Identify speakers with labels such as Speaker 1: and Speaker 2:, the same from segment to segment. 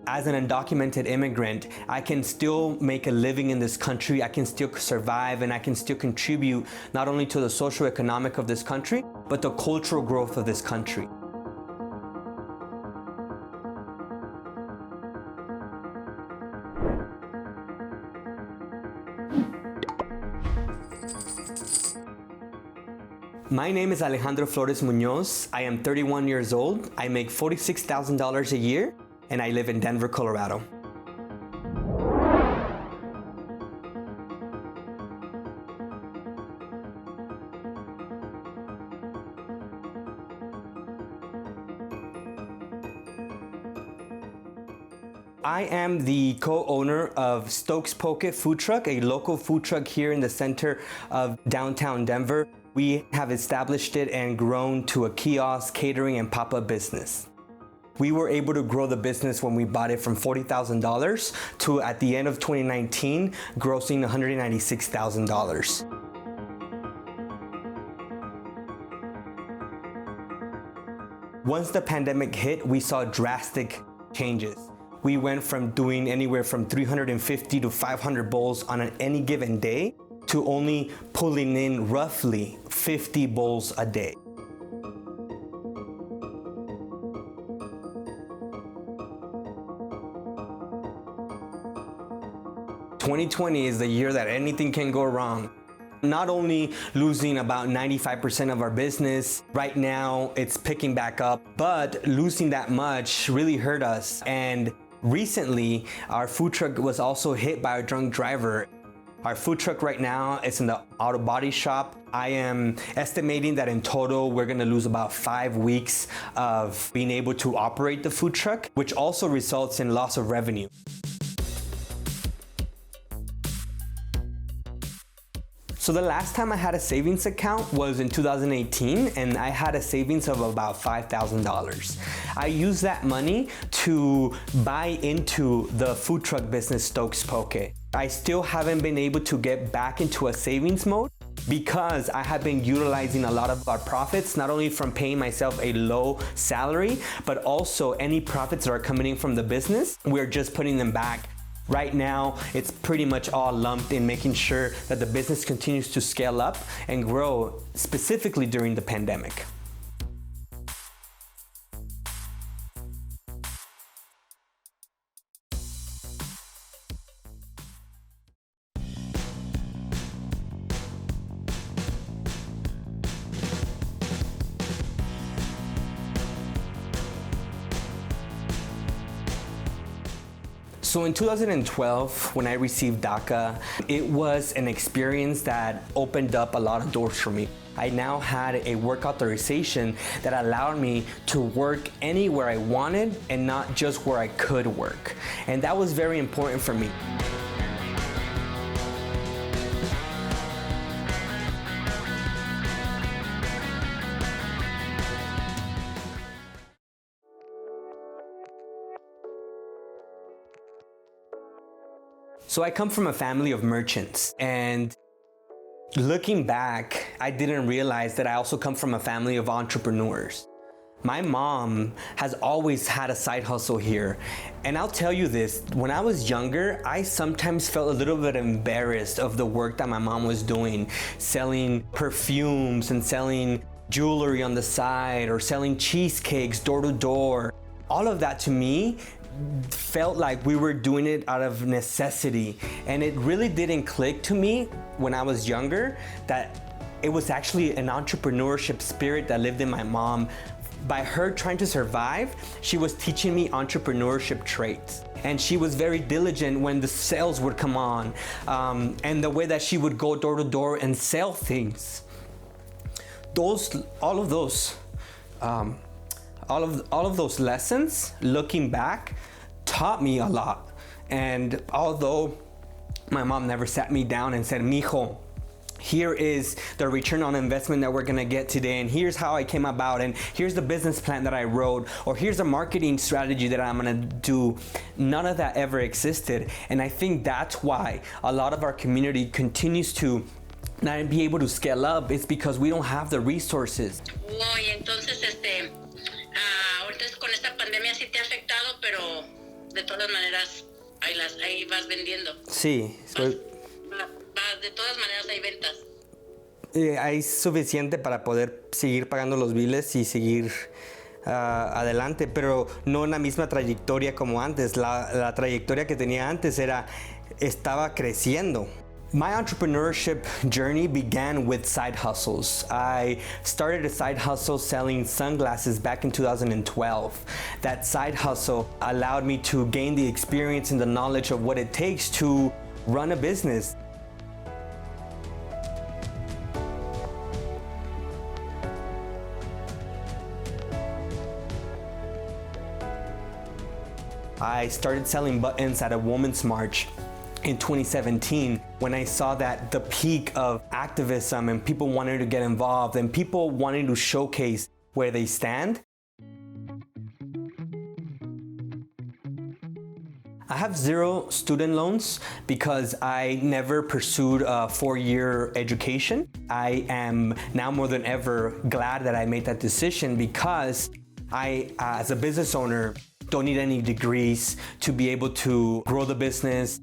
Speaker 1: As an undocumented immigrant, I can still make a living in this country, I can still survive, and I can still contribute not only to the social economic of this country, but the cultural growth of this country. My name is Alejandro Flores-Muñoz. I am 31 years old. I make $46,000 a year, and I live in Denver, Colorado. I am the co-owner of Stokes Poke Food Truck, a local food truck here in the center of downtown Denver. We have established it and grown to a kiosk, catering, and pop-up business. We were able to grow the business when we bought it from $40,000 to, at the end of 2019, grossing $196,000. Once the pandemic hit, we saw drastic changes. We went from doing anywhere from 350 to 500 bowls on any given day to only pulling in roughly 50 bowls a day. "2020 is the year that anything can go wrong." Not only losing about 95% of our business, right now it's picking back up, but losing that much really hurt us. And recently, our food truck was also hit by a drunk driver. Our food truck right now is in the auto body shop. I am estimating that in total, we're gonna lose about 5 weeks of being able to operate the food truck, which also results in loss of revenue. So the last time I had a savings account was in 2018, and I had a savings of about $5,000. I used that money to buy into the food truck business, Stokes Poke. I still haven't been able to get back into a savings mode because I have been utilizing a lot of our profits, not only from paying myself a low salary, but also any profits that are coming in from the business, we're just putting them back. Right now, it's pretty much all lumped in making sure that the business continues to scale up and grow, specifically during the pandemic. So in 2012, when I received DACA, it was an experience that opened up a lot of doors for me. I now had a work authorization that allowed me to work anywhere I wanted and not just where I could work. And that was very important for me. So I come from a family of merchants, and looking back, I didn't realize that I also come from a family of entrepreneurs. My mom has always had a side hustle here. And I'll tell you this, when I was younger, I sometimes felt a little bit embarrassed of the work that my mom was doing, selling perfumes and selling jewelry on the side or selling cheesecakes door to door. All of that to me felt like we were doing it out of necessity. And it really didn't click to me when I was younger that it was actually an entrepreneurship spirit that lived in my mom. By her trying to survive, she was teaching me entrepreneurship traits. And she was very diligent when the sales would come on, and the way that she would go door to door and sell things. All of those lessons, looking back, taught me a lot. And although my mom never sat me down and said, "Mijo, here is the return on investment that we're gonna get today, and here's how I came about, and here's the business plan that I wrote, or here's a marketing strategy that I'm gonna do," none of that ever existed. And I think that's why a lot of our community continues to not be able to scale up. It's because we don't have the resources.
Speaker 2: Entonces, ahorita con esta pandemia sí te ha afectado, pero de todas maneras ahí vas vendiendo.
Speaker 1: Sí.
Speaker 2: De todas maneras hay ventas.
Speaker 1: Hay suficiente para poder seguir pagando los biles y seguir adelante, pero no en la misma trayectoria como antes. La trayectoria que tenía antes estaba creciendo. My entrepreneurship journey began with side hustles. I started a side hustle selling sunglasses back in 2012. That side hustle allowed me to gain the experience and the knowledge of what it takes to run a business. I started selling buttons at a women's march in 2017 when I saw that the peak of activism and people wanting to get involved and people wanting to showcase where they stand. I have 0 student loans because I never pursued a 4-year education. I am now more than ever glad that I made that decision because I, as a business owner, don't need any degrees to be able to grow the business.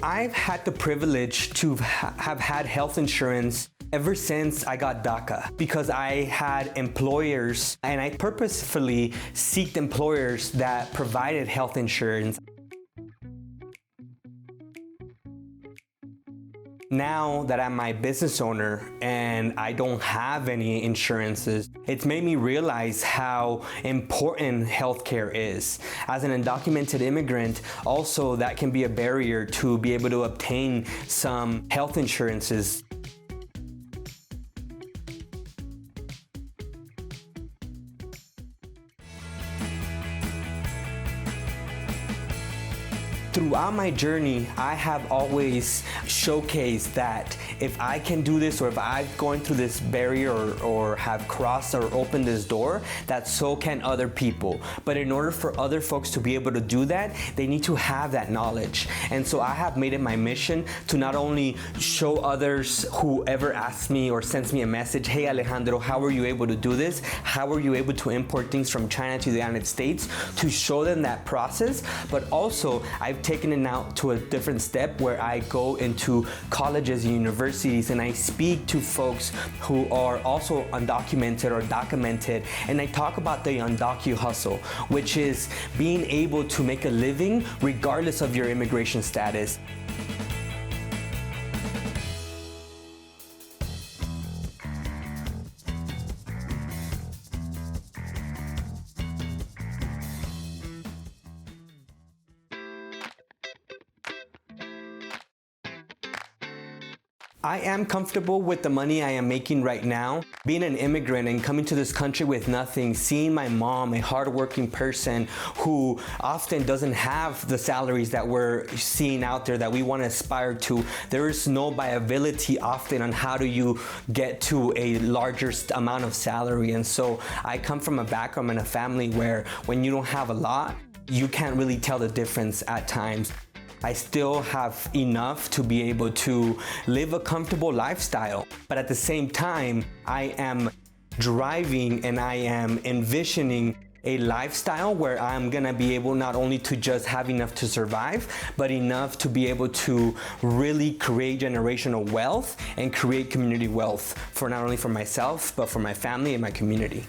Speaker 1: I've had the privilege to have had health insurance ever since I got DACA because I had employers and I purposefully sought employers that provided health insurance. Now that I'm my business owner and I don't have any insurances, it's made me realize how important healthcare is. As an undocumented immigrant, also that can be a barrier to be able to obtain some health insurances. Throughout my journey, I have always showcased that if I can do this or if I've gone through this barrier or have crossed or opened this door, that so can other people. But in order for other folks to be able to do that, they need to have that knowledge. And so I have made it my mission to not only show others, whoever asks me or sends me a message, hey Alejandro, how were you able to do this? How were you able to import things from China to the United States? To show them that process, but also I've taken it now to a different step where I go into colleges and universities and I speak to folks who are also undocumented or documented, and I talk about the undocu hustle, which is being able to make a living regardless of your immigration status. I am comfortable with the money I am making right now. Being an immigrant and coming to this country with nothing, seeing my mom, a hardworking person who often doesn't have the salaries that we're seeing out there that we want to aspire to, there is no viability often on how do you get to a larger amount of salary. And so I come from a background and a family where when you don't have a lot, you can't really tell the difference at times. I still have enough to be able to live a comfortable lifestyle. But at the same time, I am driving and I am envisioning a lifestyle where I'm gonna be able not only to just have enough to survive, but enough to be able to really create generational wealth and create community wealth for not only for myself, but for my family and my community.